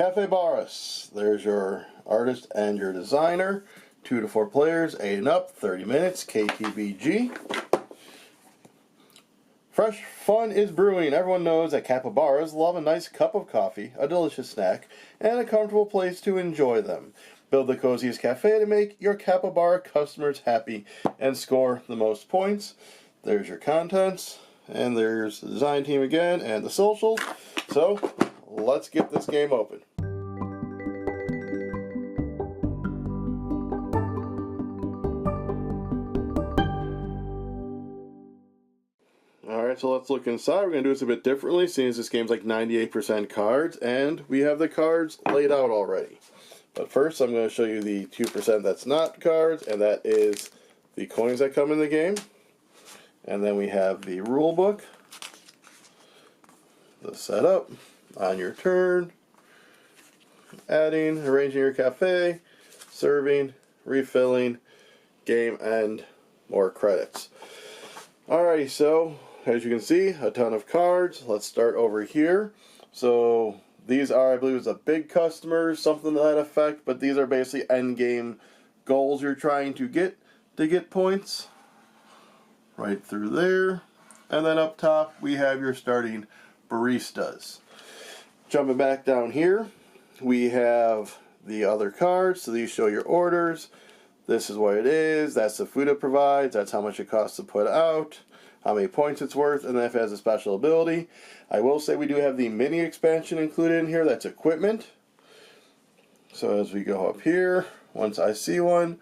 Cafe Baras. There's your artist and your designer. 2 to 4 players, 8 and up, 30 minutes, KTBG. Fresh fun is brewing. Everyone knows that capybaras love a nice cup of coffee, a delicious snack, and a comfortable place to enjoy them. Build the coziest cafe to make your capybara customers happy and score the most points. There's your contents, and there's the design team again, and the social. So, let's get this game open. Alright, so let's look inside. We're going to do this a bit differently, seeing as this game's like 98% cards, and we have the cards laid out already. But first, I'm going to show you the 2% that's not cards, and that is the coins that come in the game. And then we have the rule book, the setup, on your turn, adding, arranging your cafe, serving, refilling, game end, more credits. Alrighty, so as you can see, a ton of cards. Let's start over here. So these are, I believe it's a big customer, something to that effect, but these are basically end game goals you're trying to get points. Right through there. And then up top we have your starting baristas. Jumping back down here, we have the other cards. So these show your orders. This is what it is. That's the food it provides. That's how much it costs to put out, how many points it's worth, and then if it has a special ability. I will say we do have the mini expansion included in here. That's equipment. So as we go up here, once I see one,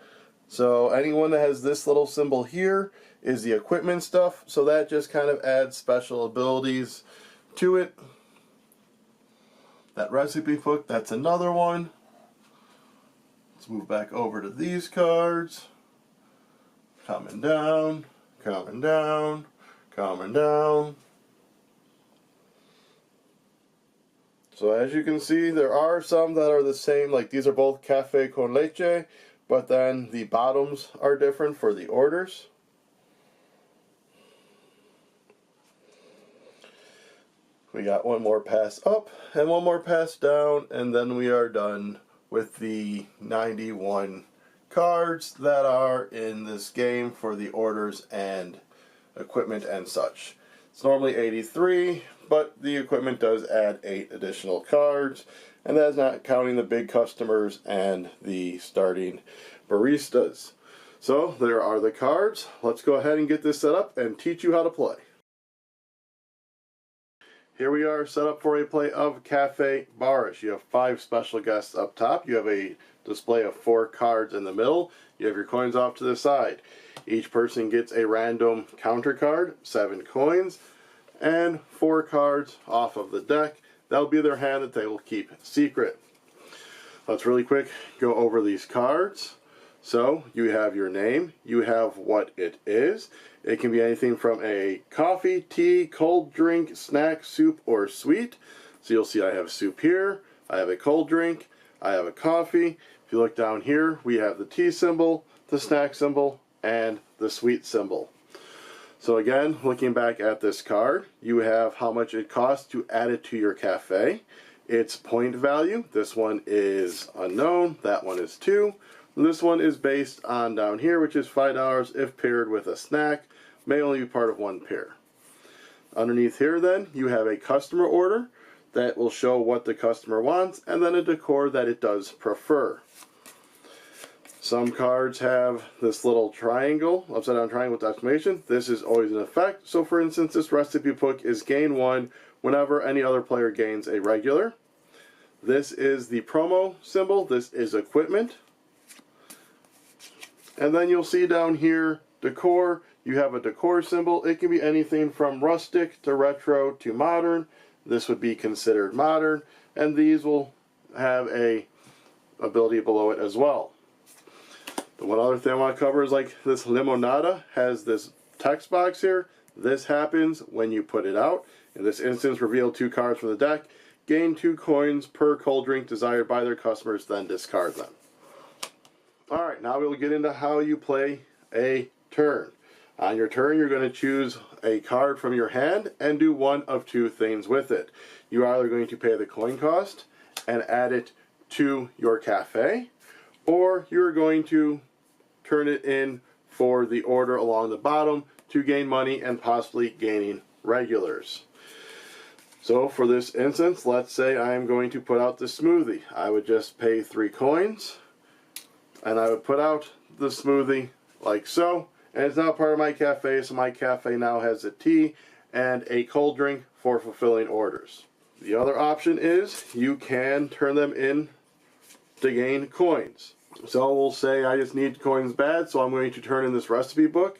so anyone that has this little symbol here is the equipment stuff. So that just kind of adds special abilities to it. That recipe book, that's another one. Let's move back over to these cards. Coming down, coming down, coming down. So as you can see, there are some that are the same, like these are both cafe con leche, but then the bottoms are different for the orders. We got one more pass up and one more pass down, and then we are done with the 91 cards that are in this game for the orders and equipment and such. It's normally 83, but the equipment does add 8 additional cards, and that's not counting the big customers and the starting baristas. So there are the cards. Let's go ahead and get this set up and teach you how to play. Here we are set up for a play of Cafe Baras. You have 5 special guests up top. You have a display of 4 cards in the middle. You have your coins off to the side. Each person gets a random counter card, 7 coins, and 4 cards off of the deck. That'll be their hand that they will keep secret. Let's really quick go over these cards. So you have your name, you have what it is. It can be anything from a coffee, tea, cold drink, snack, soup, or sweet. So you'll see I have soup here, I have a cold drink, I have a coffee. If you look down here, we have the tea symbol, the snack symbol, and the sweet symbol. So again, looking back at this card, you have how much it costs to add it to your cafe. Its point value, this one is unknown, that one is 2. This one is based on down here, which is $5 if paired with a snack. May only be part of 1 pair. Underneath here then, you have a customer order that will show what the customer wants, and then a decor that it does prefer. Some cards have this little triangle, upside down triangle with exclamation. This is always in effect. So for instance, this recipe book is gain 1 whenever any other player gains a regular. This is the promo symbol. This is equipment. And then you'll see down here, decor. You have a decor symbol. It can be anything from rustic to retro to modern. This would be considered modern. And these will have a ability below it as well. The one other thing I want to cover is like this limonada has this text box here. This happens when you put it out. In this instance, reveal 2 cards from the deck. Gain 2 coins per cold drink desired by their customers, then discard them. Alright, now we'll get into how you play a turn. On your turn, you're going to choose a card from your hand and do one of 2 things with it. You're either going to pay the coin cost and add it to your cafe, or you're going to turn it in for the order along the bottom to gain money and possibly gaining regulars. So for this instance, let's say I am going to put out the smoothie. I would just pay 3 coins, and I would put out the smoothie like so, and it's now part of my cafe, so my cafe now has a tea and a cold drink for fulfilling orders. The other option is you can turn them in to gain coins. So we'll say I just need coins bad, so I'm going to turn in this recipe book.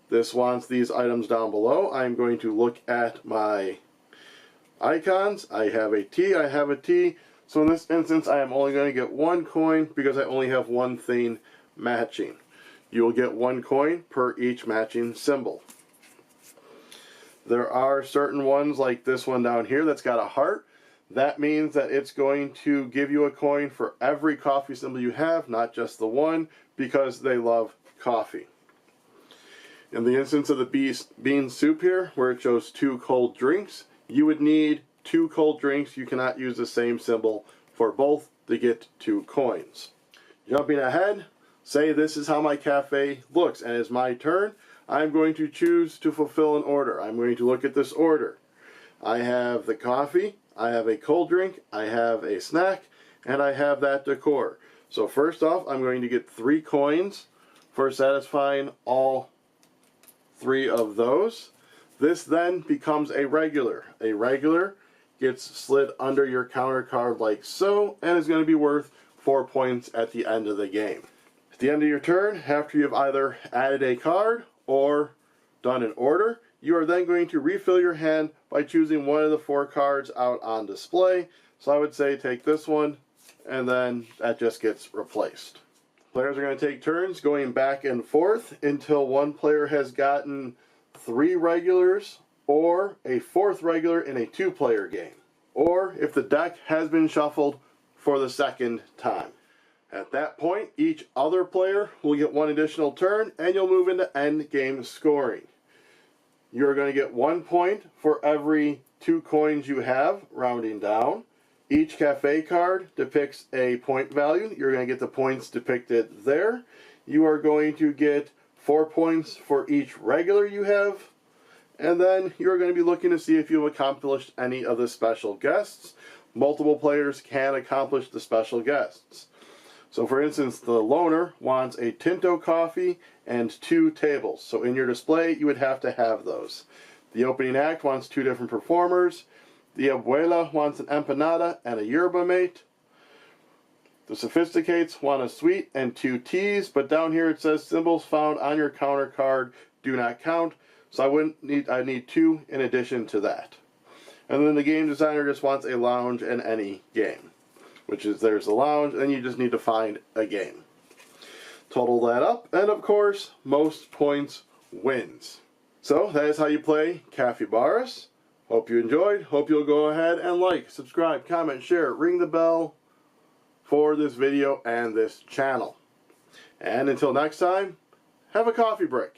This wants these items down below. I'm going to look at my icons. I have a tea, I have a tea. So in this instance, I am only going to get 1 coin because I only have one thing matching. You will get 1 coin per each matching symbol. There are certain ones like this one down here that's got a heart. That means that it's going to give you a coin for every coffee symbol you have, not just the one, because they love coffee. In the instance of the bean soup here, where it shows 2 cold drinks, you would need 2 cold drinks. You cannot use the same symbol for both to get 2 coins. Jumping ahead, say this is how my cafe looks, and it's my turn. I'm going to choose to fulfill an order. I'm going to look at this order. I have the coffee, I have a cold drink, I have a snack, and I have that decor. So first off, I'm going to get 3 coins for satisfying all 3 of those. This then becomes a regular. A regular gets slid under your counter card like so, and is going to be worth 4 points at the end of the game. At the end of your turn, after you've either added a card or done an order, you are then going to refill your hand by choosing one of the 4 cards out on display. So I would say take this one, and then that just gets replaced. Players are going to take turns going back and forth until one player has gotten 3 regulars or a 4th regular in a 2-player game, or if the deck has been shuffled for the 2nd time. At that point, each other player will get 1 additional turn, and you'll move into end game scoring. You're going to get 1 point for every 2 coins you have, rounding down. Each cafe card depicts a point value. You're going to get the points depicted there. You are going to get 4 points for each regular you have. And then you're going to be looking to see if you've accomplished any of the special guests. Multiple players can accomplish the special guests. So for instance, the loner wants a Tinto coffee and 2 tables. So in your display, you would have to have those. The opening act wants 2 different performers. The abuela wants an empanada and a yerba mate. The sophisticates want a sweet and 2 teas, but down here it says symbols found on your counter card do not count. So I need 2 in addition to that. And then the game designer just wants a lounge in any game, which is there's a lounge, and you just need to find a game. Total that up, and of course, most points wins. So that is how you play Cafe Baras. Hope you enjoyed. Hope you'll go ahead and like, subscribe, comment, share, ring the bell for this video and this channel. And until next time, have a coffee break.